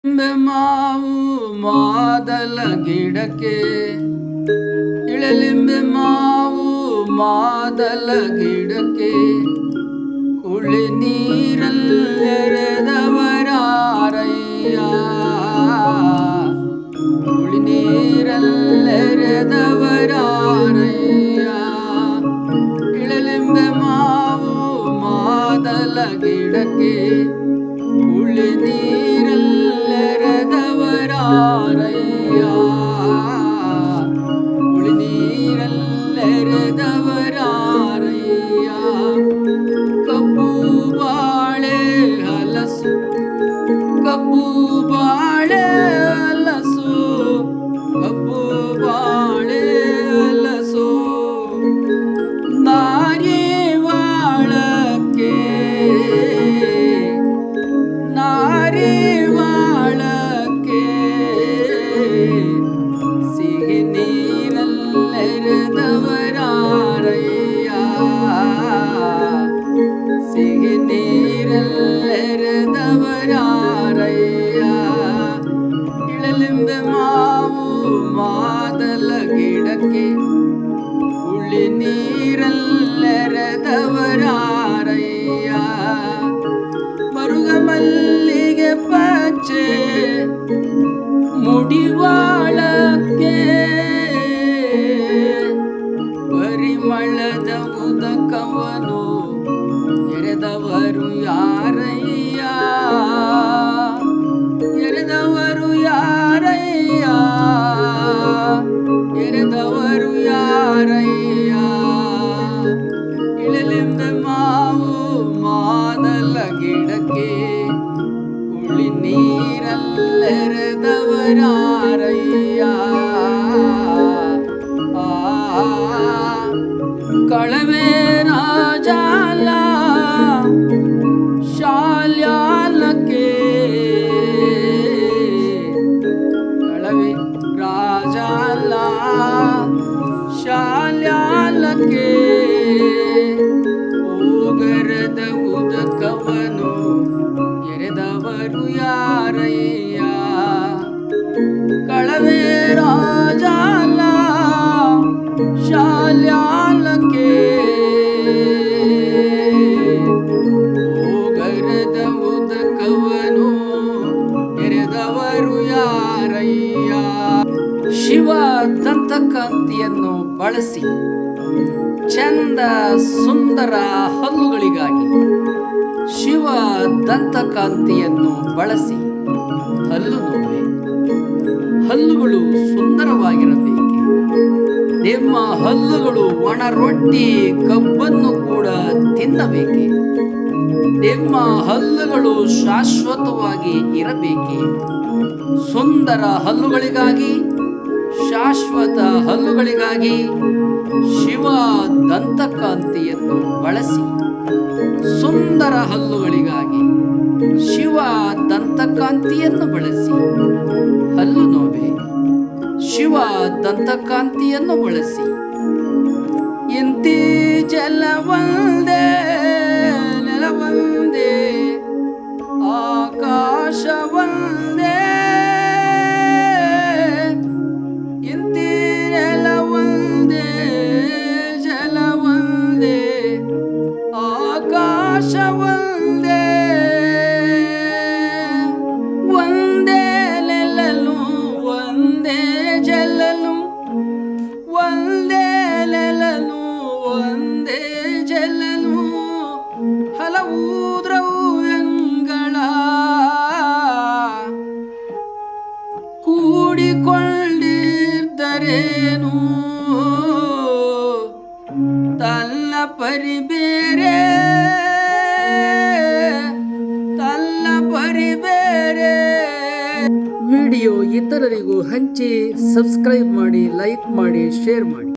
ಮಾವು ಮಾದಲ ಗಿಡಕ್ಕೆ ಇಳಲಿಂಬೆ ಮಾವು ಮಾದಲ ಗಿಡಕ್ಕೆ ಹುಳಿ ನೀರಲ್ಲೆರೆದವರಾರಯ್ಯ ಹುಳಿ ನೀರಲ್ಲೆರೆದವರಾರಯ್ಯ ಇಳಲಿಂಬೆ ಮಾವು ಮಾದಲ ಗಿಡಕ್ಕೆ ಹುಳಿ ನೀರಲ್ಲೆರೆದವರಾರಯ್ಯ ಹುಳಿ ನೀರಲ್ಲೆರೆದವರಾರಯ್ಯ ಕಬ್ಬು ಬಾಳೆ ಹಲಸು ಕಬ್ಬು ಬಾಳೆ ಹಲಸು ಕಬ್ಬು ಬಾಳೆ ಹಲಸು ನಾರಿವಾಳಕ್ಕೆ ನಾರಿವಾಳಕ್ಕೆ ಸಿಹಿ ನೀರಲ್ಲೆರೆದವರಾರಯ್ಯ ಸಿಹಿ ನೀರಲ್ಲೆರೆದವರಾರಯ್ಯ ಇಳಲಿಂಬೆ ಮಾವು ಮಾದಲ ಗಿಡಕ್ಕೆ ಹುಳಿ ನೀರಲ್ಲೆರೆದವರಾರಯ್ಯ ಮರುಗ ಮಲ್ಲಿಗೆ ಪಚ್ಚೆ ಮುಡಿವಾಳಕ್ಕೆ ಪರಿಮಳದ ಉದಕವನು ಎರೆದವರು ಯಾರಯ್ಯ ಎರೆದವರು ಯಾರಯ್ಯ ಎರೆದವರು ಯಾರಯ್ಯ ಇಳಲಿಂಬೆ ಮಾವು ಮಾದಲ ಗಿಡಕ್ಕೆ ಹುಳಿ ನೀರಲ್ಲೆರೆದವರಾರಯ್ಯ ಕಳವೆ ರಾಜಾಲ ಶಾಲ್ಯಾಲಕ್ಕೆ ಕಳವೆ ರಾಜಾಲ ಶಾಲ್ಯಾಲಕ್ಕೆ ಓಗರದ ಉದಕವನು ಎರೆದವರು ಯಾರಯ್ಯ ಕಳವೆ ರಾಜಾಲ ಶಾಲ್ಯಾಲಕ್ಕೆ ಓಗರದ ಉದಕವನು ಎರೆದವರು ಯಾರಯ್ಯ ಶಿವ ದಂತಕಾಂತಿಯನ್ನು ಬಳಸಿ ಚಂದ ಸುಂದರ ಹಲ್ಲುಗಳಿಗಾಗಿ ಶಿವ ದಂತಕಾಂತಿಯನ್ನು ಬಳಸಿ ಹಲ್ಲು ನೋವೆ ಹಲ್ಲುಗಳು ಸುಂದರವಾಗಿರಬೇಕೆ ನಿಮ್ಮ ಹಲ್ಲುಗಳು ಒಣ ರೊಟ್ಟಿ ಕಬ್ಬನ್ನು ಕೂಡ ತಿನ್ನಬೇಕೆ ನಿಮ್ಮ ಹಲ್ಲುಗಳು ಶಾಶ್ವತವಾಗಿ ಇರಬೇಕೆ ಸುಂದರ ಹಲ್ಲುಗಳಿಗಾಗಿ ಶಾಶ್ವತ ಹಲ್ಲುಗಳಿಗಾಗಿ ಶಿವ ದಂತಕಾಂತಿಯನ್ನು ಬಳಸಿ ಸುಂದರ ಹಲ್ಲುಗಳಿಗಾಗಿ ಶಿವ ದಂತಕಾಂತಿಯನ್ನು ಬಳಸಿ ಹಲ್ಲು ನೋವೆ ಶಿವ ದಂತಕಾಂತಿಯನ್ನು ಬಳಸಿ ಇಂತಿ ಜಲವಂದೇ ನೆಲವಂದೇ ಆಕಾಶವಂದೇ ಇಂತಿ ನೆಲವಂದೇ ಜಲವಂದೇ ಆಕಾಶವಂದೇ ಒಂದೇ ನೆಲಲು ಒಂದೇ ಜಲಲು ಒಂದೇ ನೆಲಲು ಒಂದೇ ಜಲಲು ಹಲವು ದ್ರವ್ಯಗಳ ಕೂಡಿಕೊಂಡಿದ್ದರೇನು ತನ್ನ ಪರಿ ಬೇರೆ ತನ್ನ ಪರಿ ಬೇರೆ. ವಿಡಿಯೋ ಇತರರಿಗೂ ಹಂಚಿ ಸಬ್ಸ್ಕ್ರೈಬ್ ಮಾಡಿ ಲೈಕ್ ಮಾಡಿ ಶೇರ್ ಮಾಡಿ.